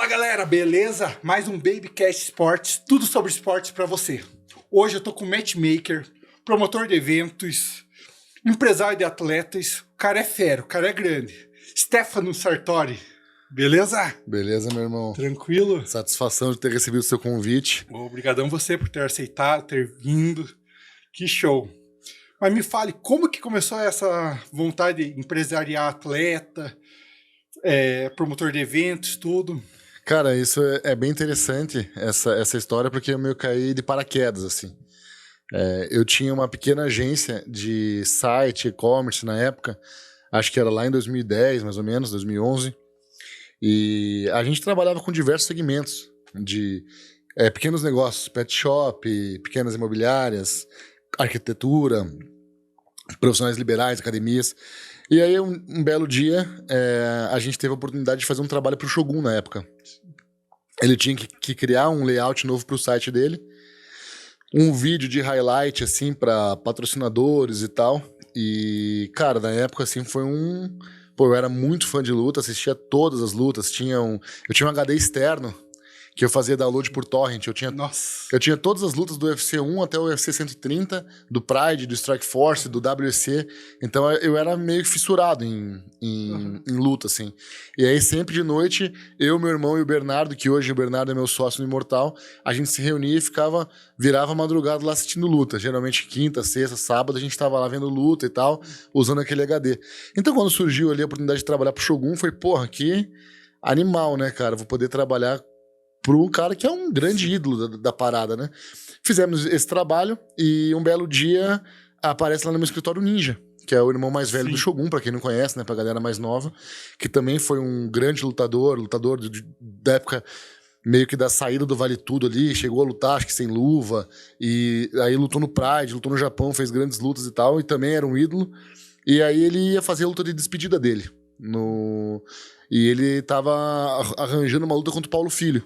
Fala galera, beleza? Mais um Babycast Sports, tudo sobre esportes pra você. Hoje eu tô com matchmaker, promotor de eventos, empresário de atletas. O cara é fera, o cara é grande. Stefano Sartori, beleza? Beleza, meu irmão. Tranquilo? Satisfação de ter recebido o seu convite. Obrigadão você por ter aceitado, ter vindo. Que show. Mas me fale, como que começou essa vontade de empresariar atleta, promotor de eventos, tudo? Cara, isso é bem interessante, essa história, porque eu meio caí de paraquedas, assim. Eu tinha uma pequena agência de site, e-commerce na época, acho que era lá em 2010, mais ou menos, 2011, e a gente trabalhava com diversos segmentos de pequenos negócios, pet shop, pequenas imobiliárias, arquitetura, profissionais liberais, academias. E aí, um belo dia, a gente teve a oportunidade de fazer um trabalho para o Shogun na época. Ele tinha que criar um layout novo para o site dele, um vídeo de highlight, assim, para patrocinadores e tal. E, cara, na época, assim, foi um... Pô, eu era muito fã de luta, assistia todas as lutas. Eu tinha um HD externo, que eu fazia download por torrent. Eu tinha todas as lutas do UFC 1 até o UFC 130, do Pride, do Strike Force, do WC. Então eu era meio fissurado em luta, assim. E aí sempre de noite, eu, meu irmão e o Bernardo, que hoje o Bernardo é meu sócio no Imortal, a gente se reunia e virava madrugada lá assistindo luta. Geralmente quinta, sexta, sábado, a gente tava lá vendo luta e tal, usando aquele HD. Então quando surgiu ali a oportunidade de trabalhar pro Shogun, foi, porra, que animal, né, cara? Vou poder trabalhar para um cara que é um grande ídolo da parada, né? Fizemos esse trabalho e um belo dia aparece lá no meu escritório o Ninja, que é o irmão mais velho do Shogun, pra quem não conhece, né? Pra galera mais nova, que também foi um grande lutador da época meio que da saída do Vale Tudo ali, chegou a lutar, acho que sem luva, e aí lutou no Pride, lutou no Japão, fez grandes lutas e tal, e também era um ídolo. E aí ele ia fazer a luta de despedida dele. E ele tava arranjando uma luta contra o Paulo Filho.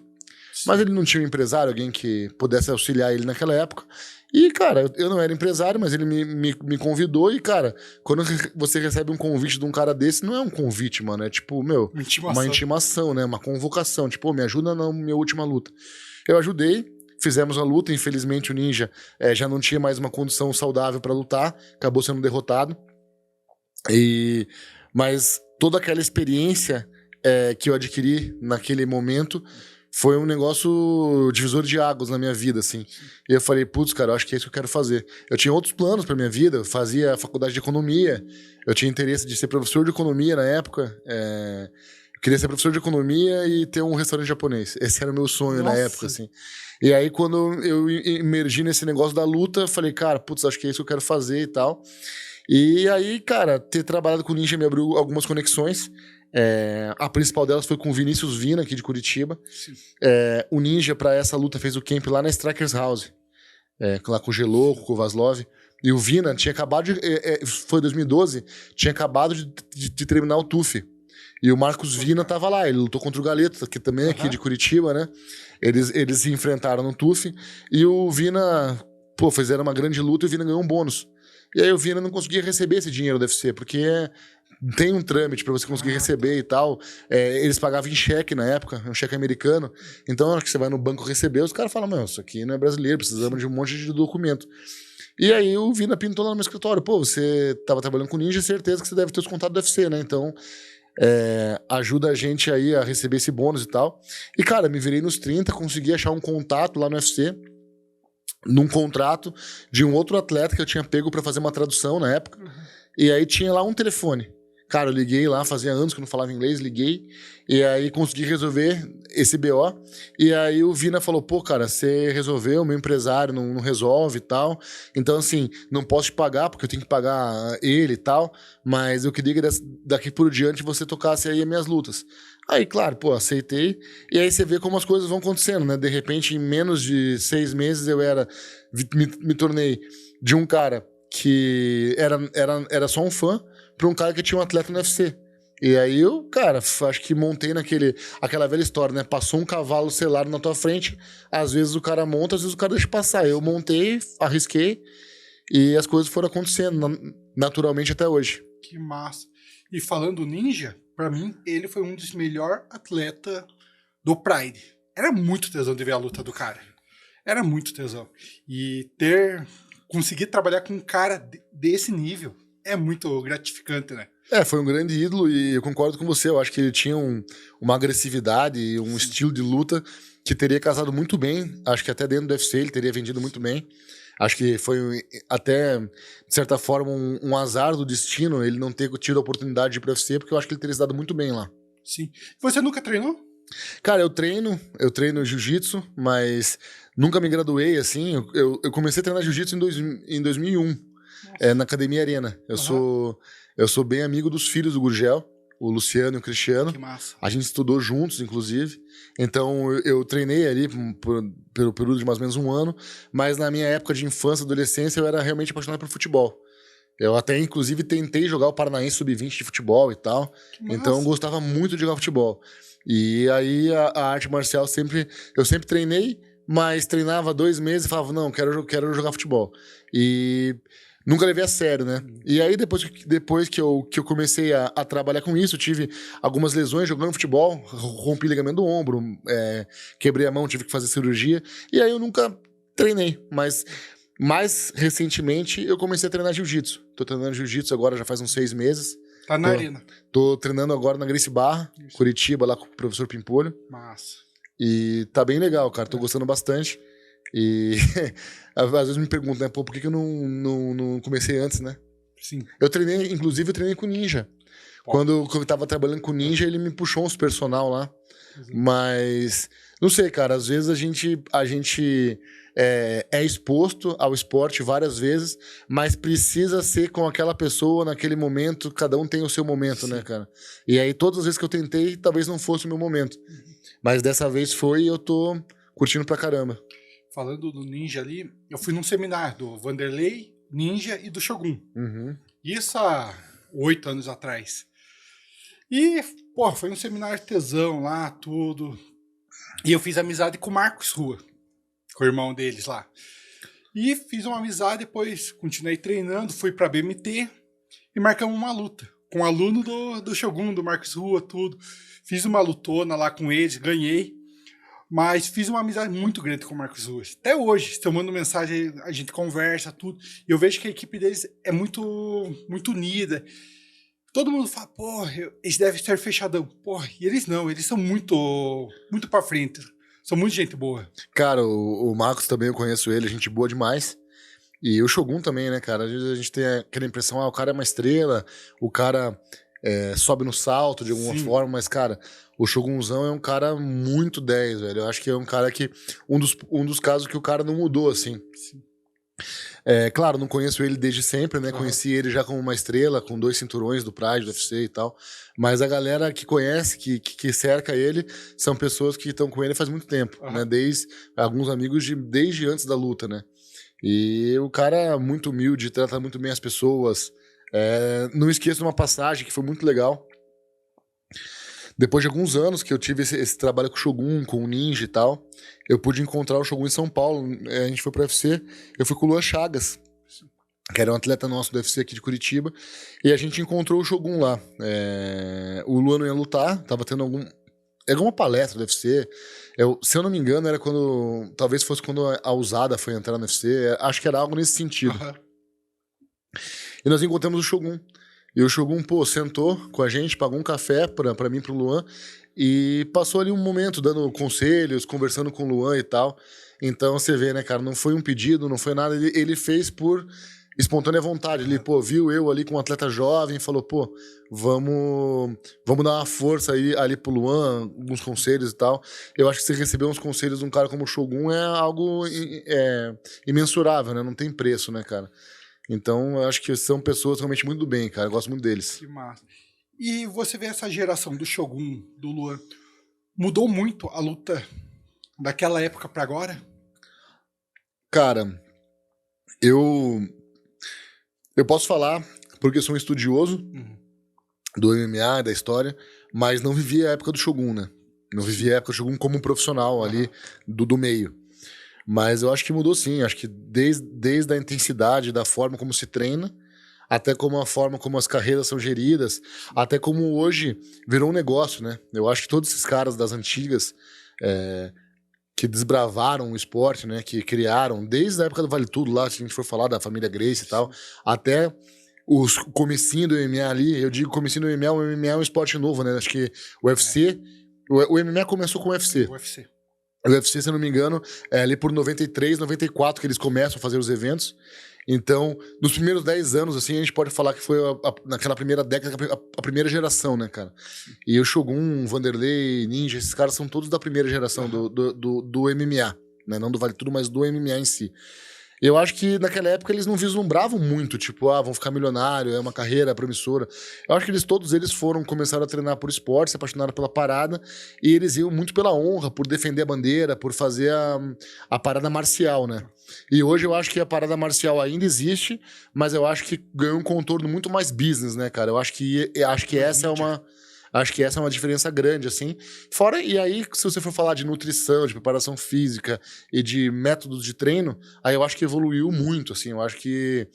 Mas ele não tinha um empresário, alguém que pudesse auxiliar ele naquela época. E, cara, eu não era empresário, mas ele me convidou. E, cara, quando você recebe um convite de um cara desse, não é um convite, mano. É tipo, uma intimação, né? Uma convocação. Tipo, me ajuda na minha última luta. Eu ajudei, fizemos a luta. Infelizmente, o Ninja já não tinha mais uma condição saudável pra lutar. Acabou sendo derrotado. Mas toda aquela experiência que eu adquiri naquele momento foi um negócio divisor de águas na minha vida, assim. E eu falei, putz, cara, eu acho que é isso que eu quero fazer. Eu tinha outros planos pra minha vida, eu fazia faculdade de economia, eu tinha interesse de ser professor de economia na época, eu queria ser professor de economia e ter um restaurante japonês. Esse era o meu sonho na época, assim. E aí, quando eu emergi nesse negócio da luta, eu falei, cara, putz, acho que é isso que eu quero fazer e tal. E aí, cara, ter trabalhado com o Ninja me abriu algumas conexões. A principal delas foi com o Vinícius Vina, aqui de Curitiba. O Ninja, pra essa luta, fez o camp lá na Strikers House, lá com o Geloco, com o Vaslov. E o Vina tinha acabado foi 2012, tinha acabado de terminar o TUF. E o Marcos Vina tava lá, ele lutou contra o Galeto, que também é aqui de Curitiba, né? Eles se enfrentaram no TUF. E o Vina, fizeram uma grande luta e o Vina ganhou um bônus. E aí o Vina não conseguia receber esse dinheiro do UFC, porque tem um trâmite pra você conseguir receber e tal. Eles pagavam em cheque na época, um cheque americano. Então, na hora que você vai no banco receber, os caras falam, isso aqui não é brasileiro, precisamos de um monte de documento. E aí o Vina pintou lá no meu escritório. Você tava trabalhando com Ninja, certeza que você deve ter os contatos do UFC, né? Então, ajuda a gente aí a receber esse bônus e tal. E, cara, me virei nos 30, consegui achar um contato lá no UFC, num contrato de um outro atleta que eu tinha pego pra fazer uma tradução na época. E aí tinha lá um telefone. Cara, eu liguei lá, fazia anos que eu não falava inglês, liguei, e aí consegui resolver esse BO, e aí o Vina falou, cara, você resolveu, meu empresário não resolve e tal, então assim, não posso te pagar, porque eu tenho que pagar ele e tal, mas eu queria que daqui por diante você tocasse aí as minhas lutas. Aí, claro, aceitei, e aí você vê como as coisas vão acontecendo, né, de repente, em menos de 6 meses, eu me tornei de um cara que era só um fã, pra um cara que tinha um atleta no UFC. E aí eu, cara, acho que montei aquela velha história, né? Passou um cavalo selado na tua frente, às vezes o cara monta, às vezes o cara deixa passar. Eu montei, arrisquei, e as coisas foram acontecendo naturalmente até hoje. Que massa. E falando Ninja, pra mim, ele foi um dos melhores atletas do Pride. Era muito tesão de ver a luta do cara. Era muito tesão. E conseguir trabalhar com um cara desse nível é muito gratificante, né? Foi um grande ídolo e eu concordo com você. Eu acho que ele tinha uma agressividade e um estilo de luta que teria casado muito bem. Acho que até dentro do UFC ele teria vendido muito bem. Acho que foi até, de certa forma, um azar do destino ele não ter tido a oportunidade de ir pro UFC, porque eu acho que ele teria se dado muito bem lá. Sim. Você nunca treinou? Cara, eu treino jiu-jitsu, mas nunca me graduei, assim. Eu comecei a treinar jiu-jitsu em 2001, na Academia Arena. Eu sou bem amigo dos filhos do Gurgel, o Luciano e o Cristiano. Que massa. A gente estudou juntos, inclusive. Então, eu treinei ali pelo período de mais ou menos um ano, mas na minha época de infância e adolescência, eu era realmente apaixonado por futebol. Eu até, inclusive, tentei jogar o Paranaense Sub-20 de futebol e tal. Então, eu gostava muito de jogar futebol. E aí, a arte marcial eu sempre treinei, mas treinava 2 meses e falava, não, quero jogar futebol. E nunca levei a sério, né? E aí, depois que eu comecei a trabalhar com isso, tive algumas lesões jogando futebol, rompi o ligamento do ombro, quebrei a mão, tive que fazer cirurgia. E aí, eu nunca treinei, mas mais recentemente eu comecei a treinar jiu-jitsu. Tô treinando jiu-jitsu agora já faz uns 6 meses. Tá na arena. Tô treinando agora na Gracie Barra, Curitiba, lá com o professor Pimpolho. Massa. E tá bem legal, cara. Tô gostando bastante. E às vezes me perguntam, né? Pô, por que eu não comecei antes, né? Sim. Eu treinei com o Ninja. Quando eu tava trabalhando com o Ninja, ele me puxou uns personal lá. Mas, não sei, cara. Às vezes a gente é exposto ao esporte várias vezes, mas precisa ser com aquela pessoa naquele momento. Cada um tem o seu momento, né, cara? E aí, todas as vezes que eu tentei, talvez não fosse o meu momento. Mas dessa vez foi e eu tô curtindo pra caramba. Falando do Ninja ali, eu fui num seminário do Vanderlei, Ninja e do Shogun. Isso há 8 anos atrás. E, pô, foi um seminário tesão lá, tudo. E eu fiz amizade com o Marcos Rua, com o irmão deles lá. E fiz uma amizade, depois continuei treinando, fui pra BMT e marcamos uma luta. Com um aluno do Shogun, do Marcos Rua, tudo. Fiz uma lutona lá com eles, ganhei. Mas fiz uma amizade muito grande com o Marcos Rua. Até hoje, se eu mando mensagem, a gente conversa, tudo. E eu vejo que a equipe deles é muito, muito unida. Todo mundo fala, pô, eles devem ser fechadão. Pô, e eles não, eles são muito, muito pra frente. São muito gente boa. Cara, o Marcos também, eu conheço ele, gente boa demais. E o Shogun também, né, cara? Às vezes a gente tem aquela impressão, o cara é uma estrela, o cara sobe no salto de alguma forma, mas, cara, o Shogunzão é um cara muito 10, velho. Eu acho que é um cara que... Um dos casos que o cara não mudou, assim. Sim. Claro, não conheço ele desde sempre, né? Conheci ele já como uma estrela, com 2 cinturões do Pride, do UFC e tal. Mas a galera que conhece, que cerca ele, são pessoas que estão com ele faz muito tempo, né? Alguns amigos desde antes da luta, né? E o cara é muito humilde, trata muito bem as pessoas. Não esqueço uma passagem que foi muito legal. Depois de alguns anos que eu tive esse trabalho com o Shogun, com o Ninja e tal, eu pude encontrar o Shogun em São Paulo. A gente foi pro UFC, eu fui com o Luan Chagas, que era um atleta nosso do UFC aqui de Curitiba, e a gente encontrou o Shogun lá. O Luan não ia lutar, tava tendo alguma palestra do UFC. Se eu não me engano, era quando... Talvez fosse quando a Usada foi entrar no UFC. Acho que era algo nesse sentido. E nós encontramos o Shogun. E o Shogun, pô, sentou com a gente, pagou um café pra mim e pro Luan, e passou ali um momento dando conselhos, conversando com o Luan e tal. Então você vê, né, cara, não foi um pedido, não foi nada, ele fez por espontânea vontade. Ele, pô, viu eu ali com um atleta jovem, falou, pô, vamos dar uma força ali pro Luan, alguns conselhos e tal. Eu acho que você receber uns conselhos de um cara como o Shogun é algo imensurável, né? Não tem preço, né, cara? Então, eu acho que são pessoas realmente muito do bem, cara. Eu gosto muito deles. Que massa. E você vê essa geração do Shogun, do Luan, mudou muito a luta daquela época pra agora? Cara, eu posso falar, porque eu sou um estudioso do MMA, da história, mas não vivi a época do Shogun, né? Não vivi a época do Shogun como um profissional ali do meio. Mas eu acho que mudou sim, acho que desde a intensidade, da forma como se treina, até como a forma como as carreiras são geridas, até como hoje virou um negócio, né? Eu acho que todos esses caras das antigas que desbravaram o esporte, né? Que criaram, desde a época do Vale Tudo lá, se a gente for falar da família Gracie e tal, até os comecinho do MMA ali, eu digo comecinho do MMA, o MMA é um esporte novo, né? Acho que o UFC, o MMA começou com o UFC. O UFC. O UFC, se eu não me engano, é ali por 93, 94 que eles começam a fazer os eventos. Então, nos primeiros 10 anos, assim, a gente pode falar que foi naquela primeira década, a primeira geração, né, cara? E o Shogun, Vanderlei, Ninja, esses caras são todos da primeira geração do MMA, né? Não do Vale Tudo, mas do MMA em si. Eu acho que naquela época eles não vislumbravam muito, tipo, vão ficar milionário, é uma carreira promissora. Eu acho que todos eles começaram a treinar por esporte, se apaixonaram pela parada, e eles iam muito pela honra, por defender a bandeira, por fazer a parada marcial, né? E hoje eu acho que a parada marcial ainda existe, mas eu acho que ganhou um contorno muito mais business, né, cara? Eu acho que essa é uma... Acho que essa é uma diferença grande, assim. Fora, e aí, se você for falar de nutrição, de preparação física e de métodos de treino, aí eu acho que evoluiu muito, assim. Eu acho que,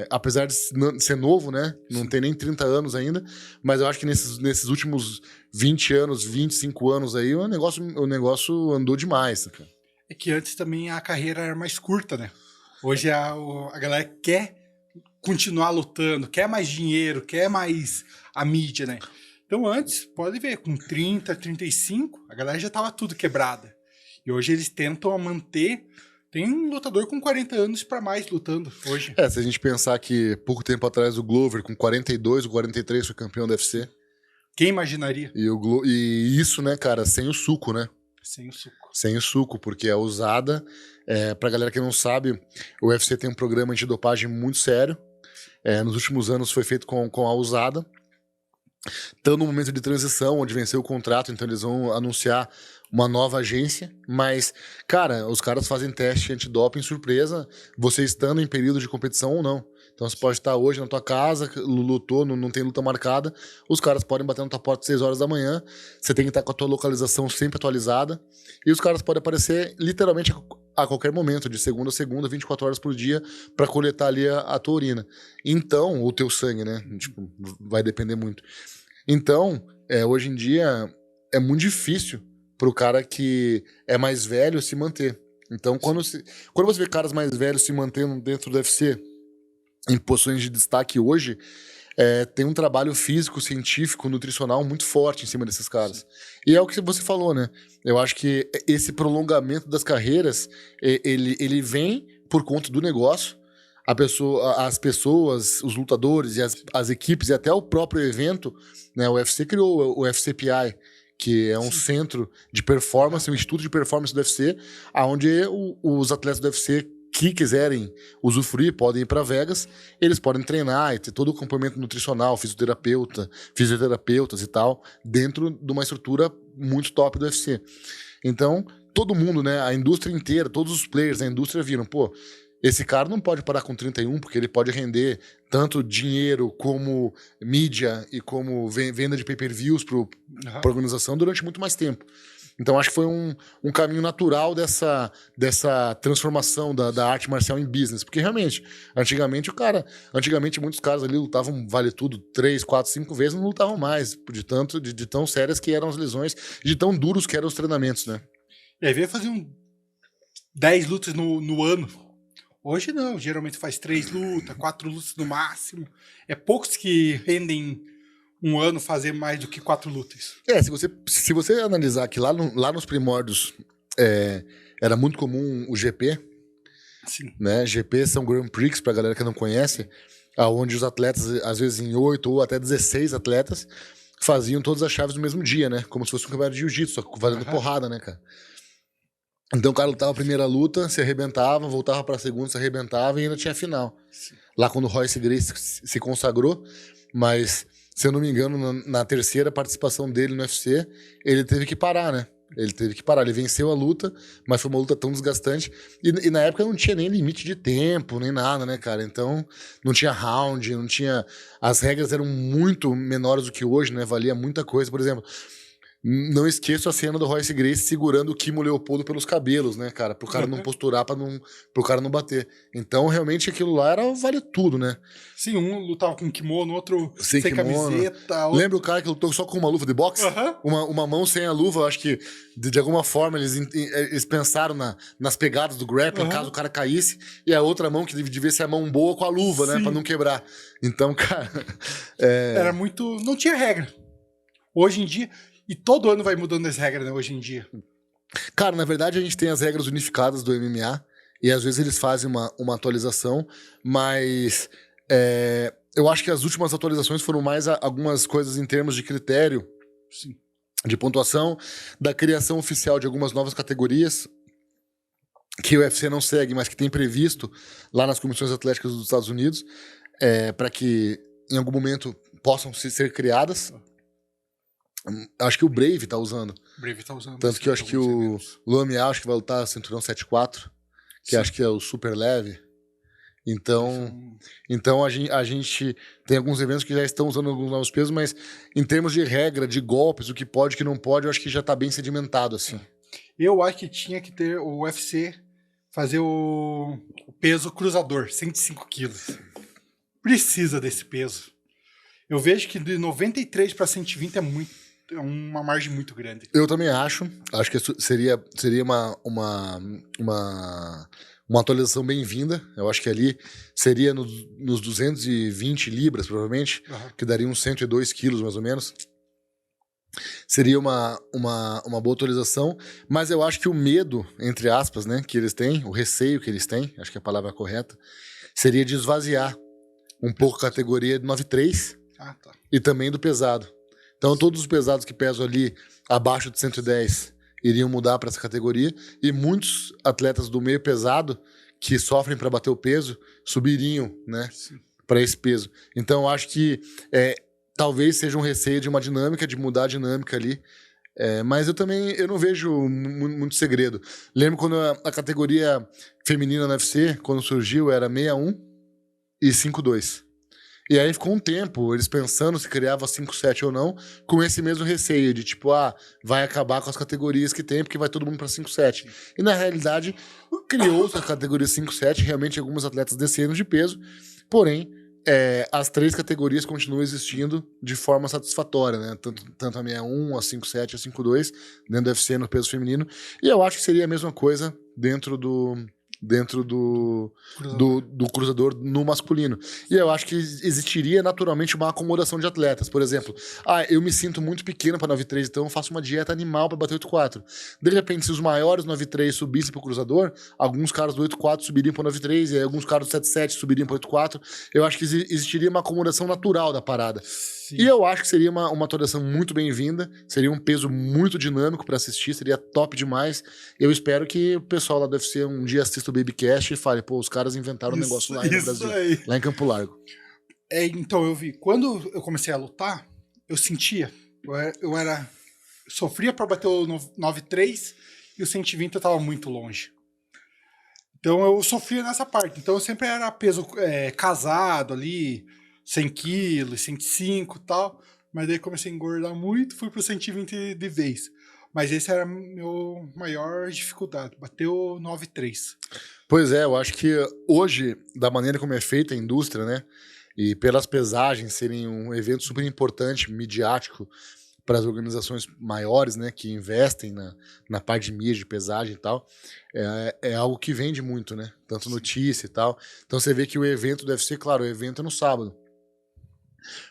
apesar de ser novo, né? Não tem nem 30 anos ainda, mas eu acho que nesses últimos 20 anos, 25 anos aí, o negócio andou demais, cara. É que antes também a carreira era mais curta, né? Hoje a galera quer continuar lutando, quer mais dinheiro, quer mais a mídia, né? Então antes, pode ver, com 30, 35, a galera já tava tudo quebrada. E hoje eles tentam manter... Tem um lutador com 40 anos para mais lutando hoje. Se a gente pensar que pouco tempo atrás o Glover, com 42 ou 43, foi campeão do UFC. Quem imaginaria? E isso, né, cara, sem o suco, né? Sem o suco. Sem o suco, porque a usada, pra galera que não sabe, o UFC tem um programa antidopagem muito sério. Nos últimos anos foi feito com a usada. Estão num momento de transição, onde venceu o contrato, então eles vão anunciar uma nova agência. Mas, cara, os caras fazem teste antidoping surpresa, você estando em período de competição ou não. Então você pode estar hoje na tua casa, lutou, não tem luta marcada, os caras podem bater na tua porta às 6 horas da manhã, você tem que estar com a tua localização sempre atualizada, e os caras podem aparecer literalmente a qualquer momento, de segunda a segunda, 24 horas por dia, para coletar ali a tua urina. Então, o teu sangue, né? Tipo, vai depender muito. Então, hoje em dia, é muito difícil pro cara que é mais velho se manter. Então, quando você vê caras mais velhos se mantendo dentro do UFC, em posições de destaque hoje, tem um trabalho físico, científico, nutricional muito forte em cima desses caras. Sim. E é o que você falou, né? Eu acho que esse prolongamento das carreiras, ele vem por conta do negócio. As pessoas, os lutadores e as equipes e até o próprio evento, né? O UFC criou o FCPI, que é um centro de performance, um instituto de performance do UFC, onde os atletas do UFC que quiserem usufruir, podem ir para Vegas, eles podem treinar e ter todo o acompanhamento nutricional, fisioterapeutas e tal, dentro de uma estrutura muito top do UFC. Então, todo mundo, né, a indústria inteira, todos os players da indústria viram, esse cara não pode parar com 31, porque ele pode render tanto dinheiro como mídia e como venda de pay-per-views para a organização durante muito mais tempo. Então acho que foi um caminho natural dessa transformação da arte marcial em business. Porque realmente, antigamente muitos caras ali lutavam vale tudo 3, 4, 5 vezes, não lutavam mais, de tão sérias que eram as lesões, de tão duros que eram os treinamentos, né? E aí veio fazer 10 lutas no ano. Hoje não, geralmente faz 3 lutas, 4 lutas no máximo. É poucos que rendem um ano fazer mais do que 4 lutas. Se você analisar que lá nos primórdios era muito comum o GP. Sim. Né? GP são Grand Prix, pra galera que não conhece, onde os atletas, às vezes em 8 ou até 16 atletas, faziam todas as chaves no mesmo dia, né? Como se fosse um campeonato de jiu-jitsu, só que valendo porrada, né, cara? Então o cara lutava a primeira luta, se arrebentava, voltava pra segunda, se arrebentava e ainda tinha a final. Sim. Lá quando o Royce Gracie se consagrou, mas, se eu não me engano, na terceira participação dele no UFC, ele teve que parar, né? Ele venceu a luta, mas foi uma luta tão desgastante. E na época não tinha nem limite de tempo, nem nada, né, cara? Então, não tinha round, não tinha... As regras eram muito menores do que hoje, né? Valia muita coisa. Por exemplo, Não esqueço a cena do Royce Gracie segurando o Kimo Leopoldo pelos cabelos, né, cara? Pro cara não posturar, pro cara não bater. Então, realmente, aquilo lá vale tudo, né? Sim, um lutava com kimono, outro Sem sem kimono. camiseta. Outro... Lembra o cara que lutou só com uma luva de boxe? Uma mão sem a luva, eu acho que de alguma forma eles pensaram nas pegadas do grappling, caso o cara caísse, e a outra mão que devia ser a mão boa com a luva, né? Pra não quebrar. Então, cara. Era muito. Não tinha regra. Hoje em dia. E todo ano vai mudando as regras, né? Hoje em dia. Cara, na verdade, a gente tem as regras unificadas do MMA, e às vezes eles fazem uma atualização, mas. Eu acho que as últimas atualizações foram mais algumas coisas em termos de critério, Sim. de pontuação, da criação oficial de algumas novas categorias que o UFC não segue, mas que tem previsto lá nas comissões atléticas dos Estados Unidos, para que em algum momento possam ser criadas. Acho que o Brave tá usando. Brave tá usando. Tanto que eu acho que o Luan Miao acho que vai lutar cinturão 7-4, que acho que é o super leve. Então a gente tem alguns eventos que já estão usando alguns novos pesos, mas em termos de regra, de golpes, o que pode e o que não pode, eu acho que já tá bem sedimentado, assim. Eu acho que tinha que ter o UFC fazer o peso cruzador, 105 quilos. Precisa desse peso. Eu vejo que de 93 para 120 é uma margem muito grande. Eu também acho. Acho que seria uma atualização bem-vinda. Eu acho que ali seria nos 220 libras, provavelmente, que daria uns 102 quilos, mais ou menos. Seria uma boa atualização, mas eu acho que o medo, entre aspas, né, que eles têm, o receio que eles têm, acho que é a palavra correta, seria de esvaziar um pouco a categoria de 93 e também do pesado. Então todos os pesados que pesam ali abaixo de 110 iriam mudar para essa categoria, e muitos atletas do meio pesado que sofrem para bater o peso subiriam, né, para esse peso. Então eu acho que talvez seja um receio de uma dinâmica, de mudar a dinâmica ali. Mas eu não vejo muito segredo. Lembro quando a categoria feminina no UFC, quando surgiu, era 61 e 52. E aí ficou um tempo eles pensando se criava 5-7 ou não, com esse mesmo receio de tipo, vai acabar com as categorias que tem, porque vai todo mundo pra 5-7. E na realidade, criou-se a categoria 5-7, realmente alguns atletas desceram de peso, porém, as três categorias continuam existindo de forma satisfatória, né? Tanto a 61, a 5-7, a 5-2, dentro do UFC no peso feminino. E eu acho que seria a mesma coisa dentro do cruzador no masculino. E eu acho que existiria naturalmente uma acomodação de atletas. Por exemplo, eu me sinto muito pequeno para 93, então eu faço uma dieta animal para bater 8-4. De repente, se os maiores 93 subissem para o cruzador, alguns caras do 8-4 subiriam para 93, e aí alguns caras do 7-7 subiriam para 8-4. Eu acho que existiria uma acomodação natural da parada. Sim. E eu acho que seria uma atuação muito bem-vinda, seria um peso muito dinâmico para assistir, seria top demais. Eu espero que o pessoal lá do UFC um dia assista o Babycast e fale, pô, os caras inventaram um negócio lá no Brasil, lá em Campo Largo. Então eu vi, quando eu comecei a lutar, eu sentia, eu sofria para bater o 93 e o 120 eu tava muito longe. Então eu sofria nessa parte. Então eu sempre era peso casado ali, 100 quilos, 105 e tal. Mas daí comecei a engordar muito, fui pro 120 de vez. Mas esse era a minha maior dificuldade, bateu 93. Pois eu acho que hoje, da maneira como é feita a indústria, né, e pelas pesagens serem um evento super importante, midiático, para as organizações maiores, né, que investem na parte de mídia, de pesagem e tal, é algo que vende muito, né, tanto notícia e tal. Então você vê que o evento deve ser, claro, o evento é no sábado.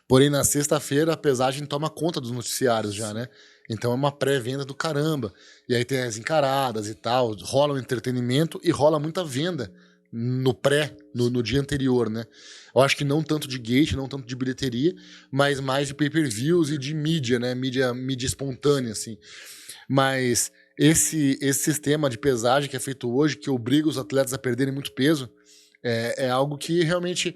Porém, na sexta-feira, a pesagem toma conta dos noticiários já, né? Então é uma pré-venda do caramba. E aí tem as encaradas e tal, rola um entretenimento e rola muita venda no dia anterior, né? Eu acho que não tanto de gate, não tanto de bilheteria, mas mais de pay-per-views e de mídia, né? Mídia espontânea, assim. Mas esse sistema de pesagem que é feito hoje, que obriga os atletas a perderem muito peso, é algo que realmente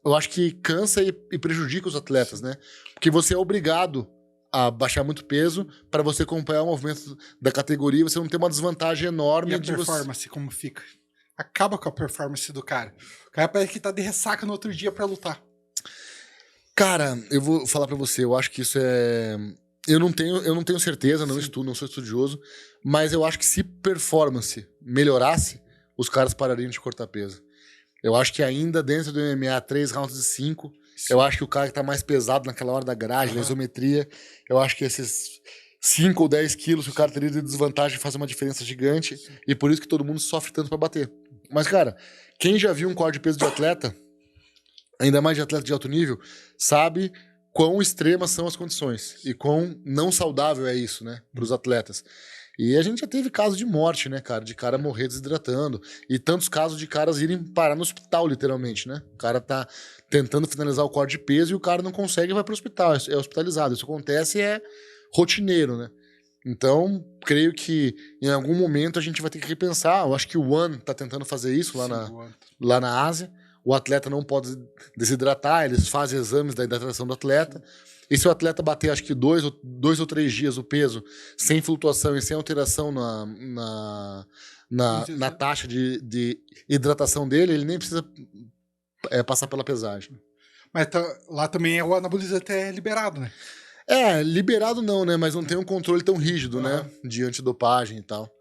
eu acho que cansa e prejudica os atletas, né? Porque você é obrigado a baixar muito peso para você acompanhar o movimento da categoria, você não tem uma desvantagem enorme. E a performance, como fica? Acaba com a performance do cara. O cara parece que tá de ressaca no outro dia para lutar. Cara, eu vou falar para você, eu acho que isso Eu não tenho certeza, não estudo, não sou estudioso, mas eu acho que se performance melhorasse, os caras parariam de cortar peso. Eu acho que ainda dentro do MMA, 3 rounds de 5, eu acho que o cara que tá mais pesado naquela hora da grade, na isometria, eu acho que esses 5 ou 10 quilos que o cara teria de desvantagem faz uma diferença gigante, e por isso que todo mundo sofre tanto pra bater. Mas, cara, quem já viu um corte de peso de atleta, ainda mais de atleta de alto nível, sabe quão extremas são as condições e quão não saudável é isso, né, pros atletas. E a gente já teve casos de morte, né, cara? De cara morrer desidratando. E tantos casos de caras irem parar no hospital, literalmente, né? O cara tá tentando finalizar o corte de peso e o cara não consegue e vai pro hospital. É hospitalizado. Isso acontece e é rotineiro, né? Então, creio que em algum momento a gente vai ter que repensar. Eu acho que o One tá tentando fazer isso lá na Ásia. O atleta não pode desidratar, eles fazem exames da hidratação do atleta. E se o atleta bater, acho que 2 ou 3 dias o peso, sem flutuação e sem alteração na taxa de hidratação dele, ele nem precisa passar pela pesagem. Mas lá também o anabolizante é liberado, né? Liberado não, né? Mas não tem um controle tão rígido, né? De antidopagem e tal.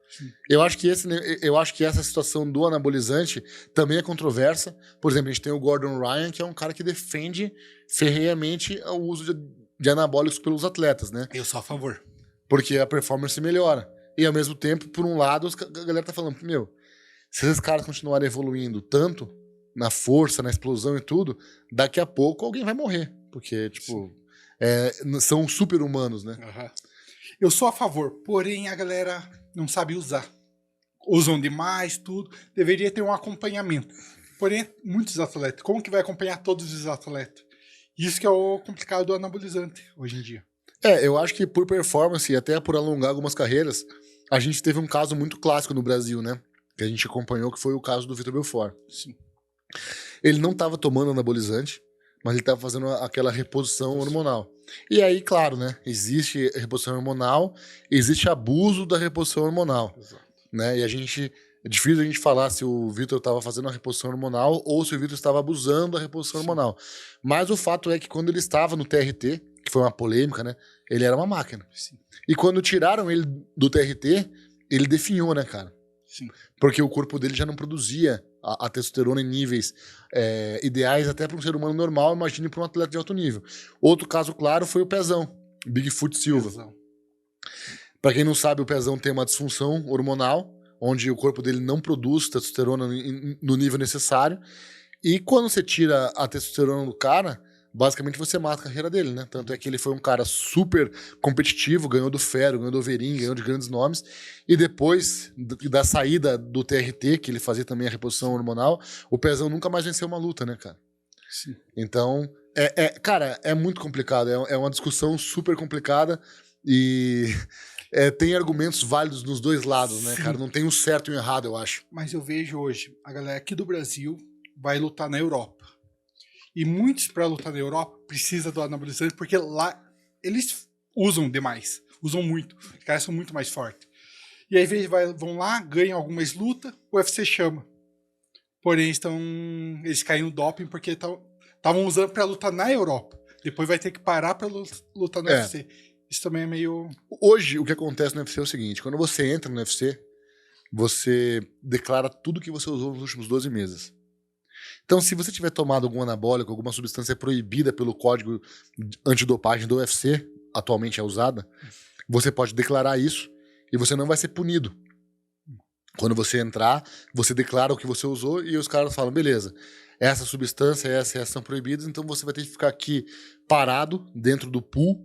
Eu acho que essa situação do anabolizante também é controversa. Por exemplo, a gente tem o Gordon Ryan, que é um cara que defende ferrenhamente o uso de anabólicos pelos atletas, né? Eu sou a favor. Porque a performance melhora. E ao mesmo tempo, por um lado, a galera tá falando, se esses caras continuarem evoluindo tanto na força, na explosão e tudo, daqui a pouco alguém vai morrer. Porque, são super-humanos, né? Eu sou a favor, porém a galera não sabe usar. Usam demais, tudo. Deveria ter um acompanhamento. Porém, muitos atletas. Como que vai acompanhar todos os atletas? Isso que é o complicado do anabolizante hoje em dia. Eu acho que por performance e até por alongar algumas carreiras, a gente teve um caso muito clássico no Brasil, né? Que a gente acompanhou, que foi o caso do Vitor Belfort. Sim. Ele não estava tomando anabolizante, mas ele estava fazendo aquela reposição hormonal. E aí, claro, né? Existe reposição hormonal, existe abuso da reposição hormonal. Exato. Né? E é difícil a gente falar se o Vitor estava fazendo a reposição hormonal ou se o Vitor estava abusando da reposição hormonal. Mas o fato é que quando ele estava no TRT, que foi uma polêmica, né? Ele era uma máquina. Sim. E quando tiraram ele do TRT, ele definhou, né, cara? Sim. Porque o corpo dele já não produzia a testosterona em níveis ideais até para um ser humano normal, imagine para um atleta de alto nível. Outro caso claro foi o Pezão, Bigfoot Silva. Para quem não sabe, o Pezão tem uma disfunção hormonal, onde o corpo dele não produz testosterona no nível necessário. E quando você tira a testosterona do cara, basicamente você mata a carreira dele, né? Tanto é que ele foi um cara super competitivo, ganhou do Fero, ganhou do Overeem, ganhou de grandes nomes. E depois da saída do TRT, que ele fazia também a reposição hormonal, o Pezão nunca mais venceu uma luta, né, cara? Sim. Então, cara, é muito complicado. É uma discussão super complicada e tem argumentos válidos nos dois lados, né, cara? Não tem um certo e um errado, eu acho. Mas eu vejo hoje, a galera aqui do Brasil vai lutar na Europa. E muitos, para lutar na Europa, precisa do anabolizante, porque lá eles usam demais. Usam muito. Os caras são muito mais fortes. E aí vão lá, ganham algumas lutas, o UFC chama. Porém, eles caem no doping porque estavam usando para lutar na Europa. Depois vai ter que parar para lutar no UFC. Isso também é meio... Hoje, o que acontece no UFC é o seguinte. Quando você entra no UFC, você declara tudo que você usou nos últimos 12 meses. Então, se você tiver tomado algum anabólico, alguma substância proibida pelo código antidopagem do UFC, atualmente é usada, você pode declarar isso e você não vai ser punido. Quando você entrar, você declara o que você usou e os caras falam, beleza, essa substância, essas são proibidas, então você vai ter que ficar aqui parado dentro do pool,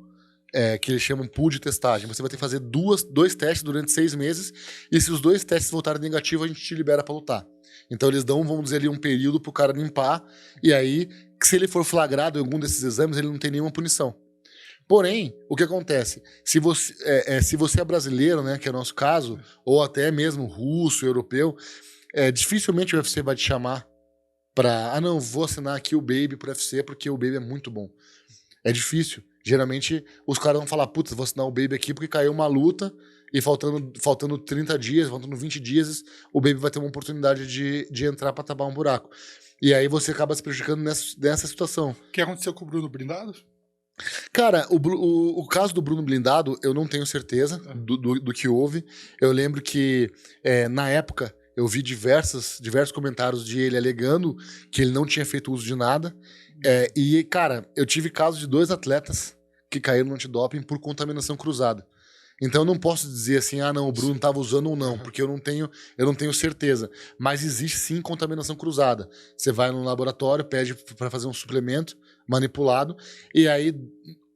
que eles chamam pool de testagem. Você vai ter que fazer 2 testes durante 6 meses e se os 2 testes voltarem negativos, a gente te libera para lutar. Então eles dão, vamos dizer ali, um período pro cara limpar, e aí, se ele for flagrado em algum desses exames, ele não tem nenhuma punição. Porém, o que acontece? Se você é brasileiro, né, que é o nosso caso, ou até mesmo russo, europeu, dificilmente o UFC vai te chamar pra, não, vou assinar aqui o Baby pro UFC, porque o Baby é muito bom. É difícil. Geralmente, os caras vão falar, putz, vou assinar o Baby aqui porque caiu uma luta, e faltando 30 dias, faltando 20 dias, o Baby vai ter uma oportunidade de entrar pra tapar um buraco. E aí você acaba se prejudicando nessa situação. O que aconteceu com o Bruno Blindado? Cara, o caso do Bruno Blindado, eu não tenho certeza do que houve. Eu lembro que, na época, eu vi diversos comentários de ele alegando que ele não tinha feito uso de nada. E, cara, eu tive casos de 2 atletas que caíram no antidoping por contaminação cruzada. Então eu não posso dizer assim, não, o Bruno estava usando ou não, porque eu não tenho certeza. Mas existe sim contaminação cruzada. Você vai no laboratório, pede para fazer um suplemento manipulado, e aí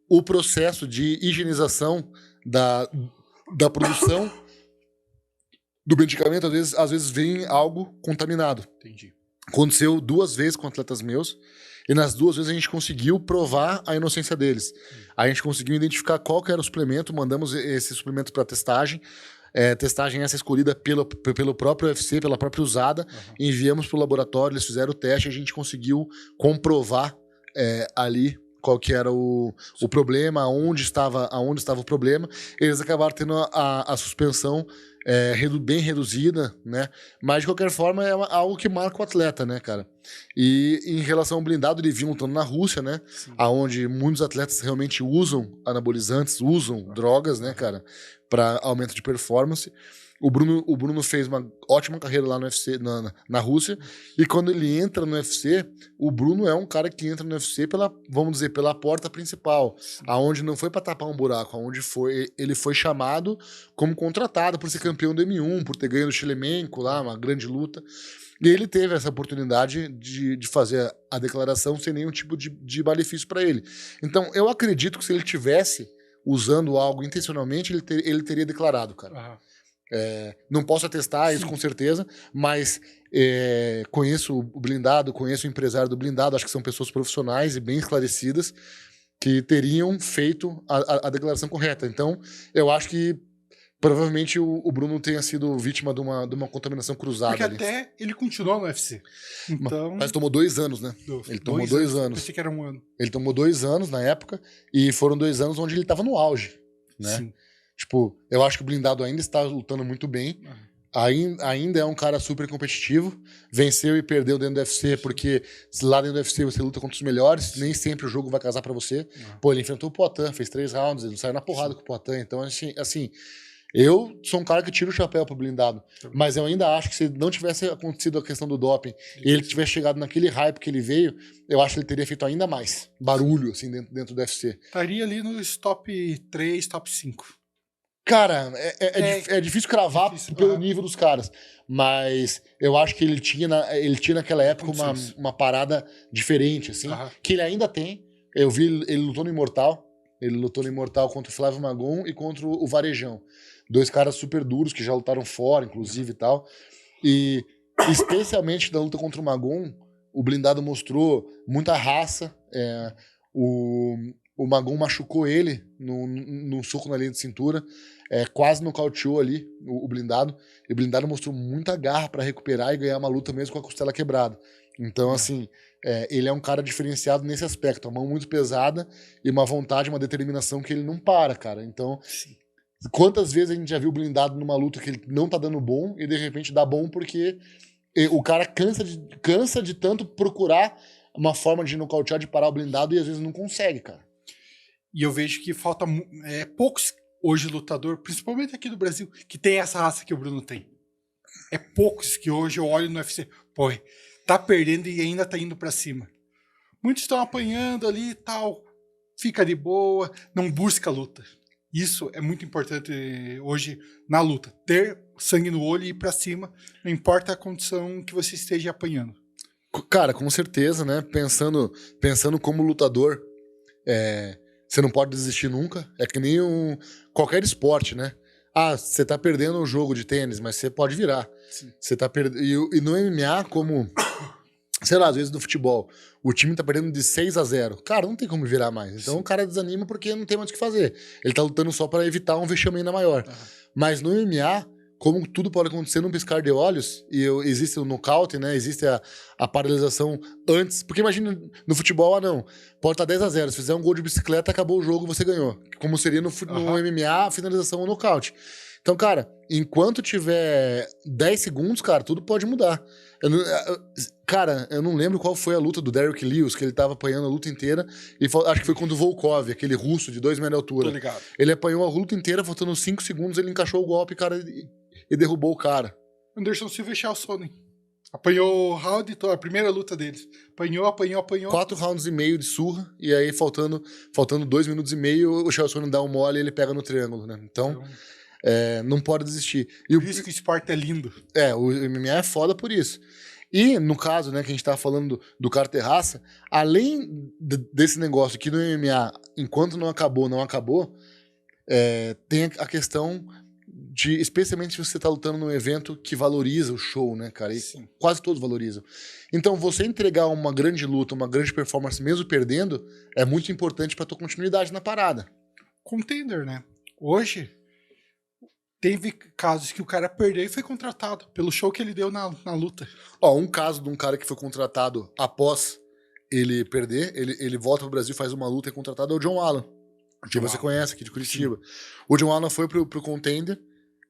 o processo de higienização da produção do medicamento, às vezes vem algo contaminado. Entendi. Aconteceu 2 vezes com atletas meus, e nas 2 vezes a gente conseguiu provar a inocência deles. A gente conseguiu identificar qual que era o suplemento, mandamos esse suplemento para testagem. Testagem essa escolhida pelo próprio UFC, pela própria USADA. Enviamos para o laboratório, eles fizeram o teste, a gente conseguiu comprovar ali qual que era o problema, aonde estava o problema. Eles acabaram tendo a suspensão bem reduzida, né? Mas, de qualquer forma, é algo que marca o atleta, né, cara? E em relação ao blindado, ele vinha lutando na Rússia, né? Sim. Onde muitos atletas realmente usam anabolizantes, usam drogas, né, cara? Para aumento de performance. O Bruno fez uma ótima carreira lá no UFC, na Rússia, e quando ele entra no UFC, o Bruno é um cara que entra no UFC vamos dizer, pela porta principal, aonde não foi para tapar um buraco, aonde ele foi chamado como contratado por ser campeão do M1, por ter ganho do Shelemenko lá, uma grande luta, e ele teve essa oportunidade de fazer a declaração sem nenhum tipo de malefício para ele. Então, eu acredito que se ele tivesse usando algo intencionalmente, ele teria declarado, cara. Não posso atestar isso com certeza, mas conheço o blindado, conheço o empresário do blindado, acho que são pessoas profissionais e bem esclarecidas que teriam feito a declaração correta. Então, eu acho que provavelmente o Bruno tenha sido vítima de uma contaminação cruzada. Porque ali. Até ele continuou no UFC. Então... Mas tomou 2 anos, né? Ele tomou 2 anos. Pensei que era 1 ano. Ele tomou 2 anos na época, e foram 2 anos onde ele estava no auge, né? Sim. Tipo, eu acho que o blindado ainda está lutando muito bem. Ainda é um cara super competitivo. Venceu e perdeu dentro do UFC, porque lá dentro do UFC você luta contra os melhores. Nem sempre o jogo vai casar pra você. Pô, ele enfrentou o Poatan, fez 3 rounds, ele saiu na porrada com o Poatan. Então, assim, eu sou um cara que tira o chapéu pro blindado. Mas eu ainda acho que se não tivesse acontecido a questão do doping e ele tivesse chegado naquele hype que ele veio, eu acho que ele teria feito ainda mais barulho, assim, dentro do UFC. Estaria ali nos top 3, top 5. Cara, é difícil cravar pelo nível dos caras, mas eu acho que ele tinha naquela época uma parada diferente, assim, que ele ainda tem. Eu vi, ele lutou no Imortal contra o Flávio Magon e contra o Varejão. 2 caras super duros que já lutaram fora, inclusive, e tal. E especialmente na luta contra o Magon, o blindado mostrou muita raça. O Magon machucou ele num soco na linha de cintura, quase nocauteou ali o blindado, e o blindado mostrou muita garra para recuperar e ganhar uma luta mesmo com a costela quebrada. Então, assim, ele é um cara diferenciado nesse aspecto, a mão muito pesada e uma vontade, uma determinação que ele não para, cara. Então, quantas vezes a gente já viu o blindado numa luta que ele não tá dando bom e de repente dá bom porque o cara cansa de tanto procurar uma forma de nocautear, de parar o blindado, e às vezes não consegue, cara. E eu vejo que falta poucos hoje lutador, principalmente aqui do Brasil, que tem essa raça que o Bruno tem. É poucos que hoje eu olho no UFC, pô, tá perdendo e ainda tá indo pra cima. Muitos estão apanhando ali e tal, fica de boa, não busca a luta. Isso é muito importante hoje na luta, ter sangue no olho e ir pra cima, não importa a condição que você esteja apanhando. Cara, com certeza, né? Pensando como lutador, você não pode desistir nunca. É que nem qualquer esporte, né? Você tá perdendo um jogo de tênis, mas você pode virar. Você tá perdendo. E no MMA, como, sei lá, às vezes no futebol, o time tá perdendo de 6-0. Cara, não tem como virar mais. Então o cara desanima porque não tem mais o que fazer. Ele tá lutando só para evitar um vexame ainda maior. Mas no MMA, como tudo pode acontecer num piscar de olhos, e existe o nocaute, né? Existe a paralisação antes. Porque imagina, no futebol, não. Pode estar 10-0. Se fizer um gol de bicicleta, acabou o jogo, você ganhou. Como seria no MMA, a finalização ou nocaute. Então, cara, enquanto tiver 10 segundos, cara, tudo pode mudar. Cara, eu não lembro qual foi a luta do Derrick Lewis, que ele tava apanhando a luta inteira, e acho que foi contra o Volkov, aquele russo de 2 metros de altura. Tô ligado. Ele apanhou a luta inteira, faltando 5 segundos, ele encaixou o golpe, cara, e derrubou o cara. Anderson Silva e Chael Sonnen. Apanhou o round, a primeira luta deles. Apanhou. 4 rounds e meio de surra, e aí faltando 2 minutos e meio, o Chael Sonnen dá um mole e ele pega no triângulo, né? Então, não pode desistir. E por isso que o esporte é lindo. O MMA é foda por isso. E, no caso, né, que a gente tava falando do cara ter raça, além desse negócio aqui no MMA, enquanto não acabou, tem a questão de, especialmente se você tá lutando num evento que valoriza o show, né, cara? E quase todos valorizam. Então, você entregar uma grande luta, uma grande performance, mesmo perdendo, é muito importante pra tua continuidade na parada. Contender, né? Hoje, teve casos que o cara perdeu e foi contratado pelo show que ele deu na luta. Ó, um caso de um cara que foi contratado após ele perder, ele volta pro Brasil, faz uma luta e é contratado, é o John Allen, que você conhece aqui de Curitiba. Sim. O John Allen foi pro Contender,